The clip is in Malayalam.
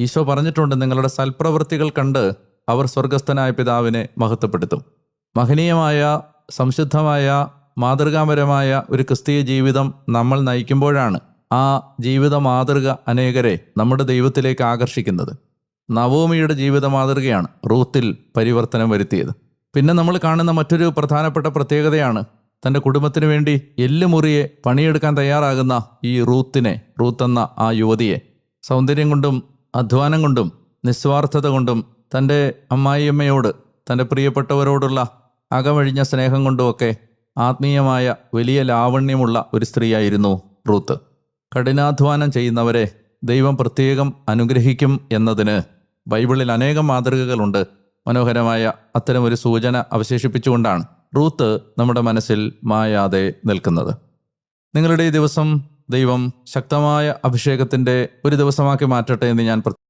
ഈശോ പറഞ്ഞിട്ടുണ്ട്, നിങ്ങളുടെ സൽപ്രവൃത്തികൾ കണ്ട് അവർ സ്വർഗസ്ഥനായ പിതാവിനെ മഹത്വപ്പെടുത്തും. മഹനീയമായ, സംശുദ്ധമായ, മാതൃകാപരമായ ഒരു ക്രിസ്തീയ ജീവിതം നമ്മൾ നയിക്കുമ്പോഴാണ് ആ ജീവിത മാതൃക അനേകരെ നമ്മുടെ ദൈവത്തിലേക്ക് ആകർഷിക്കുന്നത്. നവോമിയുടെ ജീവിത മാതൃകയാണ് റൂത്തിൽ പരിവർത്തനം വരുത്തിയത്. പിന്നെ നമ്മൾ കാണുന്ന മറ്റൊരു പ്രധാനപ്പെട്ട പ്രത്യേകതയാണ് തൻ്റെ കുടുംബത്തിന് വേണ്ടി എല്ലുമുറിയെ പണിയെടുക്കാൻ തയ്യാറാകുന്ന ഈ റൂത്ത് എന്ന ആ യുവതിയെ. സൗന്ദര്യം കൊണ്ടും അധ്വാനം കൊണ്ടും നിസ്വാർത്ഥത കൊണ്ടും തൻ്റെ അമ്മായിയമ്മയോട്, തൻ്റെ പ്രിയപ്പെട്ടവരോടുള്ള അകമഴിഞ്ഞ സ്നേഹം കൊണ്ടുമൊക്കെ ആത്മീയമായ വലിയ ലാവണ്യമുള്ള ഒരു സ്ത്രീയായിരുന്നു റൂത്ത്. കഠിനാധ്വാനം ചെയ്യുന്നവരെ ദൈവം പ്രത്യേകം അനുഗ്രഹിക്കും എന്നതിന് ബൈബിളിൽ അനേകം മാതൃകകളുണ്ട്. മനോഹരമായ അത്തരമൊരു സൂചന അവശേഷിപ്പിച്ചുകൊണ്ടാണ് റൂത്ത് നമ്മുടെ മനസ്സിൽ മായാതെ നിൽക്കുന്നത്. നിങ്ങളുടെ ഈ ദിവസം ദൈവം ശക്തമായ അഭിഷേകത്തിൻ്റെ ഒരു ദിവസമാക്കി മാറ്റട്ടെ എന്ന് ഞാൻ